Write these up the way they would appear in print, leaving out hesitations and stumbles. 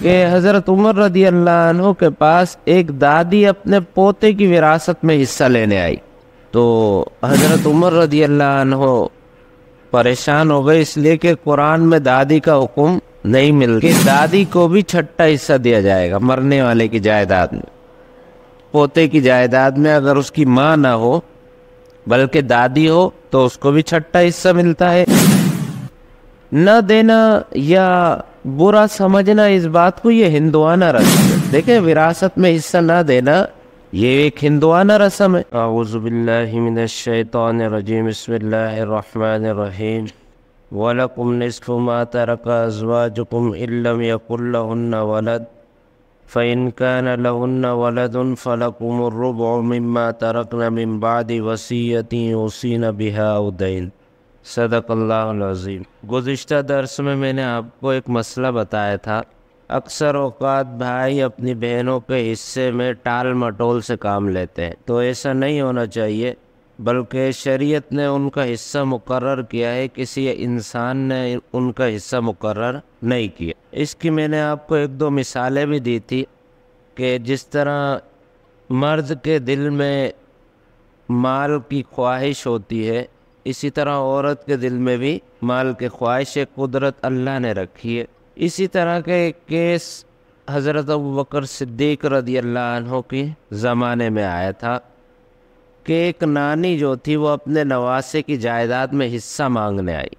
کہ حضرت عمر رضی اللہ عنہ کے پاس ایک دادی اپنے پوتے کی وراثت میں حصہ لینے آئی، تو حضرت عمر رضی اللہ عنہ پریشان ہو گئے، اس لیے کہ قرآن میں دادی کا حکم نہیں ملتا کہ دادی کو بھی چھٹا حصہ دیا جائے گا مرنے والے کی جائیداد میں۔ پوتے کی جائیداد میں اگر اس کی ماں نہ ہو بلکہ دادی ہو تو اس کو بھی چھٹا حصہ ملتا ہے۔ نہ دینا یا برا سمجھنا اس بات کو یہ ہندوانہ رسم ہے۔ دیکھیں، وراثت میں حصہ نہ دینا یہ ایک ہندوانہ رسم ہے۔ اعوذ باللہ من الشیطان الرجیم، بسم اللہ الرحمن الرحیم۔ وَلَكُمْ نِصْفُ مَا تَرَكَ أَزْوَاجُكُمْ إِن لَّمْ يَكُن لَّهُنَّ وَلَدٌ فَإِن كَانَ لَهُنَّ وَلَدٌ فَلَكُمُ الرُّبُعُ مِمَّا تَرَكْنَ مِن بَعْدِ وَصِيَّةٍ يُوصِينَ بِهَا أَوْ دَيْنٍ۔ صدق اللہ العظیم۔ گزشتہ درس میں میں نے آپ کو ایک مسئلہ بتایا تھا، اکثر اوقات بھائی اپنی بہنوں کے حصے میں ٹال مٹول سے کام لیتے ہیں، تو ایسا نہیں ہونا چاہیے، بلکہ شریعت نے ان کا حصہ مقرر کیا ہے، کسی انسان نے ان کا حصہ مقرر نہیں کیا۔ اس کی میں نے آپ کو ایک دو مثالیں بھی دی تھی کہ جس طرح مرد کے دل میں مال کی خواہش ہوتی ہے، اسی طرح عورت کے دل میں بھی مال کی خواہش قدرت اللہ نے رکھی ہے۔ اسی طرح کا ایک کیس حضرت ابوبکر صدیق رضی اللہ عنہ کی زمانے میں آیا تھا کہ ایک نانی جو تھی وہ اپنے نواسے کی جائیداد میں حصہ مانگنے آئی،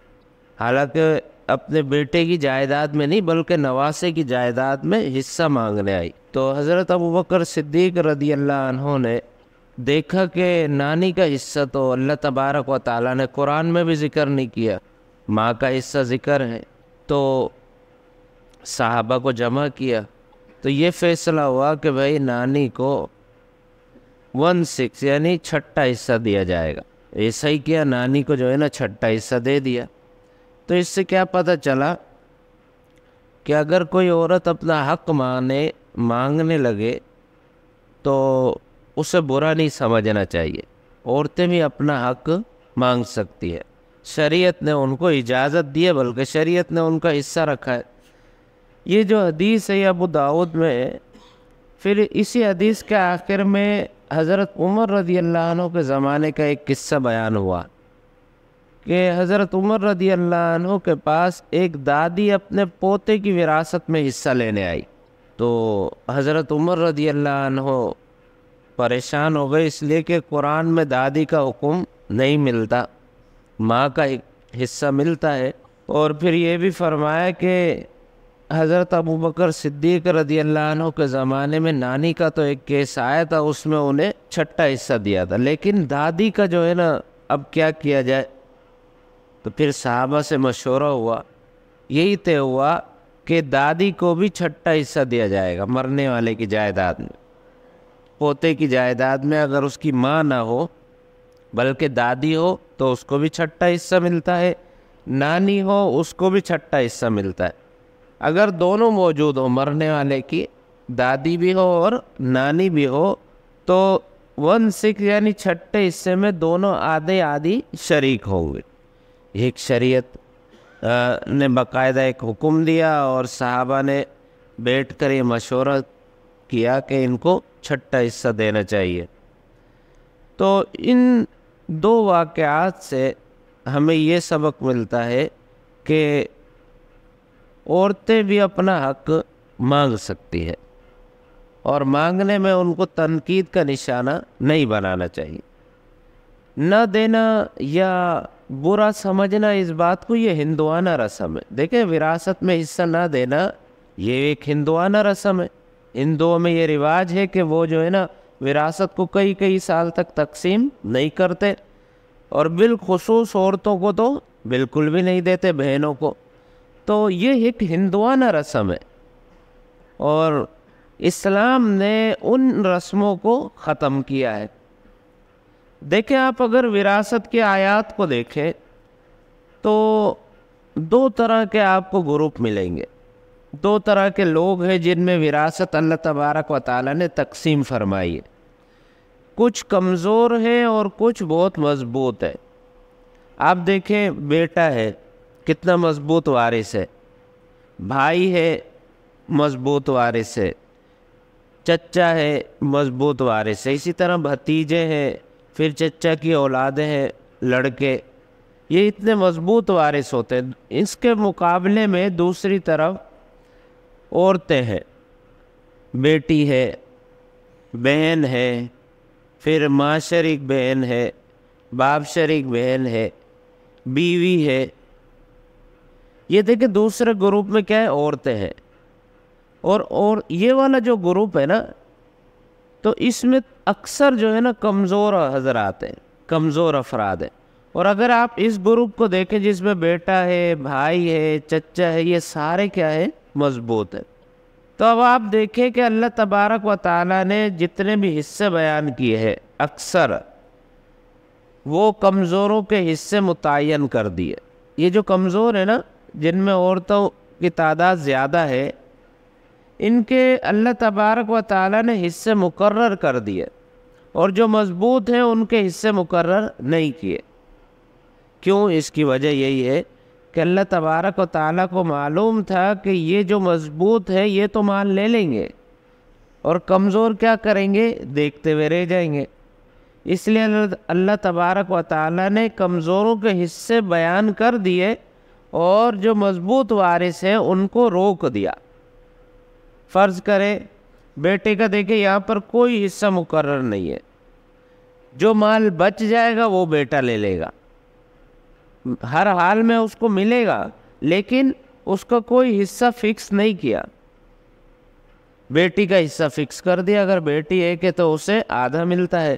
حالانکہ اپنے بیٹے کی جائیداد میں نہیں بلکہ نواسے کی جائیداد میں حصہ مانگنے آئی۔ تو حضرت ابوبکر صدیق رضی اللہ عنہ نے دیکھا کہ نانی کا حصہ تو اللہ تبارک و تعالیٰ نے قرآن میں بھی ذکر نہیں کیا، ماں کا حصہ ذکر ہے، تو صحابہ کو جمع کیا تو یہ فیصلہ ہوا کہ بھائی نانی کو 1/6 یعنی چھٹا حصہ دیا جائے گا۔ ایسا ہی کیا، نانی کو جو ہے نا چھٹا حصہ دے دیا۔ تو اس سے کیا پتہ چلا کہ اگر کوئی عورت اپنا حق مانگنے لگے تو اسے برا نہیں سمجھنا چاہیے، عورتیں بھی اپنا حق مانگ سکتی ہے، شریعت نے ان کو اجازت دی ہے، بلکہ شریعت نے ان کا حصہ رکھا ہے۔ یہ جو حدیث ہے ابو داؤد میں ہے، پھر اسی حدیث کے آخر میں حضرت عمر رضی اللہ عنہ کے زمانے کا ایک قصہ بیان ہوا کہ حضرت عمر رضی اللہ عنہ کے پاس ایک دادی اپنے پوتے کی وراثت میں حصہ لینے آئی، تو حضرت عمر رضی اللہ عنہ پریشان ہو گئے، اس لیے کہ قرآن میں دادی کا حکم نہیں ملتا، ماں کا حصہ ملتا ہے۔ اور پھر یہ بھی فرمایا کہ حضرت ابوبکر صدیق رضی اللہ عنہ کے زمانے میں نانی کا تو ایک کیس آیا تھا، اس میں انہیں چھٹا حصہ دیا تھا، لیکن دادی کا جو ہے نا اب کیا کیا جائے؟ تو پھر صحابہ سے مشورہ ہوا، یہی طے ہوا کہ دادی کو بھی چھٹا حصہ دیا جائے گا مرنے والے کی جائیداد میں۔ پوتے کی جائیداد میں اگر اس کی ماں نہ ہو بلکہ دادی ہو تو اس کو بھی چھٹا حصہ ملتا ہے، نانی ہو اس کو بھی چھٹا حصہ ملتا ہے۔ اگر دونوں موجود ہو، مرنے والے کی دادی بھی ہو اور نانی بھی ہو، تو 1/6 یعنی چھٹے حصے میں دونوں آدھے آدھی شریک ہوں گے۔ ایک شریعت نے باقاعدہ ایک حکم دیا اور صحابہ نے بیٹھ کر یہ مشورہ کیا کہ ان کو چھٹا حصہ دینا چاہیے۔ تو ان دو واقعات سے ہمیں یہ سبق ملتا ہے کہ عورتیں بھی اپنا حق مانگ سکتی ہے، اور مانگنے میں ان کو تنقید کا نشانہ نہیں بنانا چاہیے۔ نہ دینا یا برا سمجھنا اس بات کو یہ ہندوانہ رسم ہے۔ دیکھیں، وراثت میں حصہ نہ دینا یہ ایک ہندوانہ رسم ہے۔ ہندوؤں میں یہ رواج ہے کہ وہ جو ہے نا وراثت کو کئی سال تک تقسیم نہیں کرتے، اور بالخصوص عورتوں کو تو بالکل بھی نہیں دیتے، بہنوں کو۔ تو یہ ایک ہندوانہ رسم ہے، اور اسلام نے ان رسموں کو ختم کیا ہے۔ دیکھیں، آپ اگر وراثت کے آیات کو دیکھیں تو دو طرح کے آپ کو گروپ ملیں گے، دو طرح کے لوگ ہیں جن میں وراثت اللہ تبارک و تعالیٰ نے تقسیم فرمائی ہے۔ کچھ کمزور ہیں اور کچھ بہت مضبوط ہے۔ آپ دیکھیں، بیٹا ہے کتنا مضبوط وارث ہے، بھائی ہے مضبوط وارث ہے، چچا ہے مضبوط وارث ہے، اسی طرح بھتیجے ہیں، پھر چچا کی اولادیں ہیں لڑکے، یہ اتنے مضبوط وارث ہوتے ہیں۔ اس کے مقابلے میں دوسری طرف عورتیں ہیں، بیٹی ہے، بہن ہے، پھر ماں شریک بہن ہے، باپ شریک بہن ہے، بیوی ہے۔ یہ دیکھیں دوسرے گروپ میں کیا ہے، عورتیں ہیں۔ اور یہ والا جو گروپ ہے نا، تو اس میں اکثر جو ہے نا کمزور حضرات ہیں، کمزور افراد ہیں۔ اور اگر آپ اس گروپ کو دیکھیں جس میں بیٹا ہے، بھائی ہے، چچا ہے، یہ سارے کیا ہے، مضبوط ہیں۔ تو اب آپ دیکھیں کہ اللہ تبارک و تعالیٰ نے جتنے بھی حصے بیان کیے ہیں، اکثر وہ کمزوروں کے حصے متعین کر دیے۔ یہ جو کمزور ہے نا، جن میں عورتوں کی تعداد زیادہ ہے، ان کے اللہ تبارک و تعالیٰ نے حصے مقرر کر دیے، اور جو مضبوط ہیں ان کے حصے مقرر نہیں کیے۔ کیوں؟ اس کی وجہ یہی ہے کہ اللہ تبارک و تعالیٰ کو معلوم تھا کہ یہ جو مضبوط ہے یہ تو مال لے لیں گے، اور کمزور کیا کریں گے، دیکھتے ہوئے رہ جائیں گے۔ اس لیے اللہ تبارک و تعالیٰ نے کمزوروں کے حصے بیان کر دیے، اور جو مضبوط وارث ہیں ان کو روک دیا۔ فرض کرے بیٹے کا، دیکھیں یہاں پر کوئی حصہ مقرر نہیں ہے، جو مال بچ جائے گا وہ بیٹا لے لے گا، ہر حال میں اس کو ملے گا، لیکن اس کا کوئی حصہ فکس نہیں کیا۔ بیٹی کا حصہ فکس کر دیا، اگر بیٹی ایک ہے تو اسے آدھا ملتا ہے،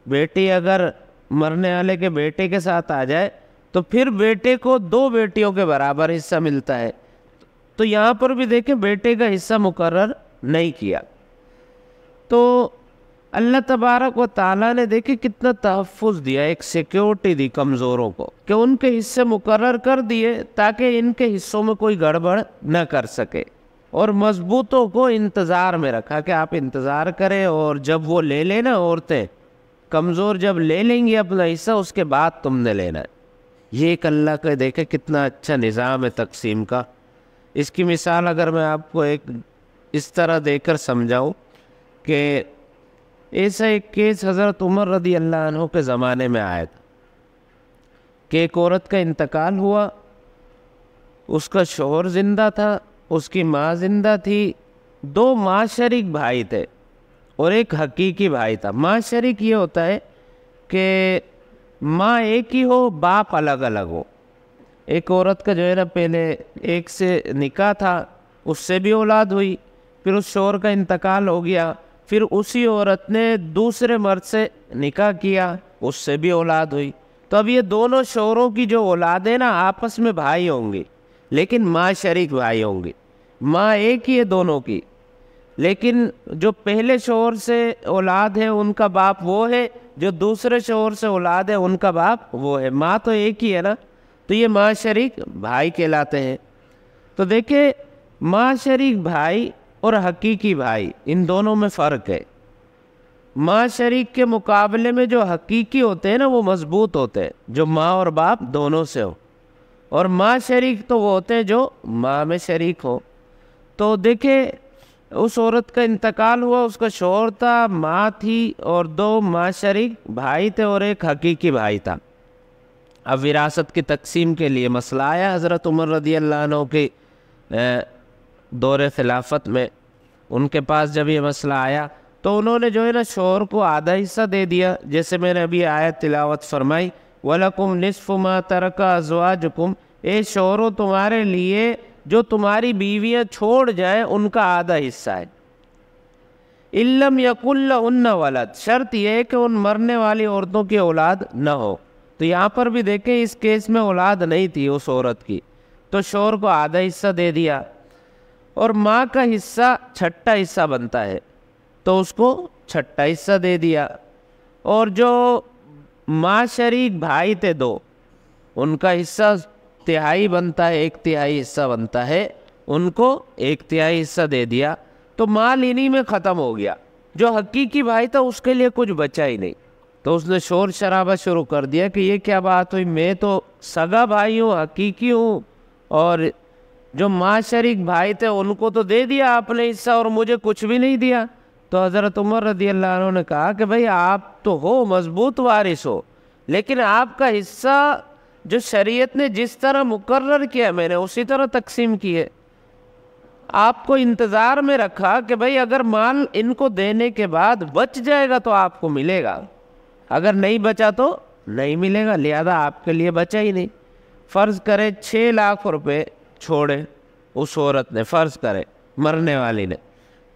بیٹی اگر مرنے والے کے بیٹے کے ساتھ آ جائے تو پھر بیٹے کو 2 بیٹیوں کے برابر حصہ ملتا ہے۔ تو یہاں پر بھی دیکھیں بیٹے کا حصہ مقرر نہیں کیا۔ تو اللہ تبارک و تعالیٰ نے دیکھیں کتنا تحفظ دیا، ایک سیکیورٹی دی کمزوروں کو، کہ ان کے حصے مقرر کر دیے تاکہ ان کے حصوں میں کوئی گڑبڑ نہ کر سکے، اور مضبوطوں کو انتظار میں رکھا کہ آپ انتظار کریں، اور جب وہ لے لینا، عورتیں کمزور جب لے لیں گی اپنا حصہ، اس کے بعد تم نے لینا ہے۔ یہ ایک اللہ کا دیکھیں کتنا اچھا نظام ہے تقسیم کا۔ اس کی مثال اگر میں آپ کو ایک اس طرح دے کر سمجھاؤں کہ ایسا ایک کیس حضرت عمر رضی اللہ عنہ کے زمانے میں آیا تھا کہ ایک عورت کا انتقال ہوا، اس کا شوہر زندہ تھا، اس کی ماں زندہ تھی، 2 ماں شریک بھائی تھے اور ایک حقیقی بھائی تھا۔ ماں شریک یہ ہوتا ہے کہ ماں ایک ہی ہو، باپ الگ الگ ہو۔ ایک عورت کا جو ہے نا پہلے ایک سے نکاح تھا، اس سے بھی اولاد ہوئی، پھر اس شوہر کا انتقال ہو گیا، پھر اسی عورت نے دوسرے مرد سے نکاح کیا، اس سے بھی اولاد ہوئی۔ تو اب یہ دونوں شوہروں کی جو اولادیں نا آپس میں بھائی ہوں گی، لیکن ماں شریک بھائی ہوں گی، ماں ایک ہی ہے دونوں کی، لیکن جو پہلے شوہر سے اولاد ہے ان کا باپ وہ ہے، جو دوسرے شوہر سے اولاد ہے ان کا باپ وہ ہے، ماں تو ایک ہی ہے نا، تو یہ ماں شریک بھائی کہلاتے ہیں۔ تو دیکھیں ماں شریک بھائی اور حقیقی بھائی، ان دونوں میں فرق ہے۔ ماں شریک کے مقابلے میں جو حقیقی ہوتے ہیں نا وہ مضبوط ہوتے ہیں، جو ماں اور باپ دونوں سے ہو، اور ماں شریک تو وہ ہوتے ہیں جو ماں میں شریک ہو۔ تو دیکھیں اس عورت کا انتقال ہوا، اس کا شوہر تھا، ماں تھی، اور 2 ماں شریک بھائی تھے اور ایک حقیقی بھائی تھا۔ اب وراثت کی تقسیم کے لیے مسئلہ آیا حضرت عمر رضی اللہ عنہ کے دور خلافت میں، ان کے پاس جب یہ مسئلہ آیا تو انہوں نے جو ہے نا شوہر کو آدھا حصہ دے دیا، جیسے میں نے ابھی آیت تلاوت فرمائی، وَلَكُمْ نِصْفُ مَا تَرَكَ أَزْوَاجُكُمْ، اے شوہروں تمہارے لیے جو تمہاری بیویاں چھوڑ جائیں ان کا آدھا حصہ ہے۔ إِن لَّمْ يَكُن لَّهُنَّ وَلَدٌ، شرط یہ ہے کہ ان مرنے والی عورتوں کی اولاد نہ ہو۔ تو یہاں پر بھی دیکھیں اس کیس میں اولاد نہیں تھی اس عورت کی، تو شوہر کو آدھا حصہ دے دیا، اور ماں کا حصہ 6واں حصہ بنتا ہے تو اس کو 6واں حصہ دے دیا، اور جو ماں شریک بھائی تھے 2، ان کا حصہ 1/3 بنتا ہے، 1/3 حصہ بنتا ہے، ان کو 1/3 حصہ دے دیا، تو مال انہی میں ختم ہو گیا۔ جو حقیقی بھائی تھا اس کے لیے کچھ بچا ہی نہیں، تو اس نے شور شرابہ شروع کر دیا کہ یہ کیا بات ہوئی، میں تو سگا بھائی ہوں، حقیقی ہوں، اور جو ماں شریک بھائی تھے ان کو تو دے دیا آپ نے حصہ اور مجھے کچھ بھی نہیں دیا۔ تو حضرت عمر رضی اللہ عنہ نے کہا کہ بھئی آپ تو ہو مضبوط وارث ہو، لیکن آپ کا حصہ جو شریعت نے جس طرح مقرر کیا میں نے اسی طرح تقسیم کیے۔ آپ کو انتظار میں رکھا کہ بھئی اگر مال ان کو دینے کے بعد بچ جائے گا تو آپ کو ملے گا، اگر نہیں بچا تو نہیں ملے گا، لہذا آپ کے لیے بچا ہی نہیں۔ فرض کرے 6 لاکھ روپے چھوڑے اس عورت نے، فرض کرے مرنے والی نے،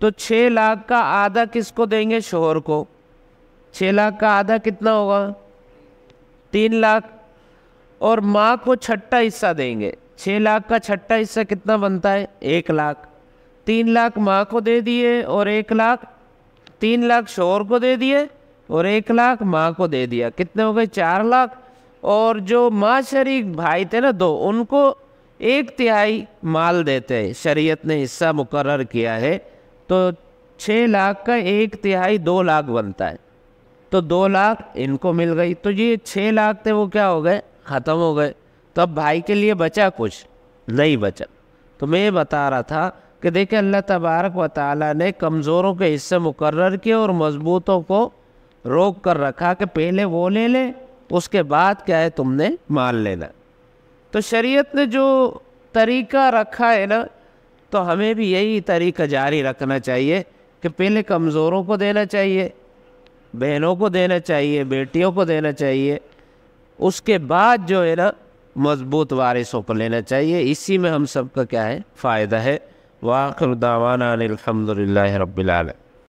تو 6 لاکھ کا آدھا کس کو دیں گے؟ شوہر کو۔ 6 لاکھ کا آدھا کتنا ہوگا؟ 3 لاکھ، اور ماں کو چھٹا حصہ دیں گے۔ 6 لاکھ کا چھٹا حصہ کتنا بنتا ہے؟ 1 لاکھ۔ 3 لاکھ ماں کو دے دیے اور 1 لاکھ، 3 لاکھ شوہر کو دے دیے اور 1 لاکھ ماں کو دے دیا، کتنے ہو گئے؟ 4 لاکھ۔ اور جو ماں شریک بھائی تھے نا 2، ان کو 1/3 مال دیتے ہیں، شریعت نے حصہ مقرر کیا ہے، تو 6 لاکھ کا 1/3 2 لاکھ بنتا ہے، تو 2 لاکھ ان کو مل گئی۔ تو یہ 6 لاکھ تھے وہ کیا ہو گئے؟ ختم ہو گئے۔ تو اب بھائی کے لیے بچا کچھ نہیں بچا۔ تو میں یہ بتا رہا تھا کہ دیکھیں اللہ تبارک و تعالیٰ نے کمزوروں کے حصے مقرر کیے اور مضبوطوں کو روک کر رکھا کہ پہلے وہ لے لیں، اس کے بعد کیا ہے تم نے مال لینا۔ تو شریعت نے جو طریقہ رکھا ہے نا، تو ہمیں بھی یہی طریقہ جاری رکھنا چاہیے کہ پہلے کمزوروں کو دینا چاہیے، بہنوں کو دینا چاہیے، بیٹیوں کو دینا چاہیے، اس کے بعد جو ہے نا مضبوط وارثوں کو لینا چاہیے۔ اسی میں ہم سب کا کیا ہے؟ فائدہ ہے۔ وآخر دعوانا ان الحمد للہ رب العالمین۔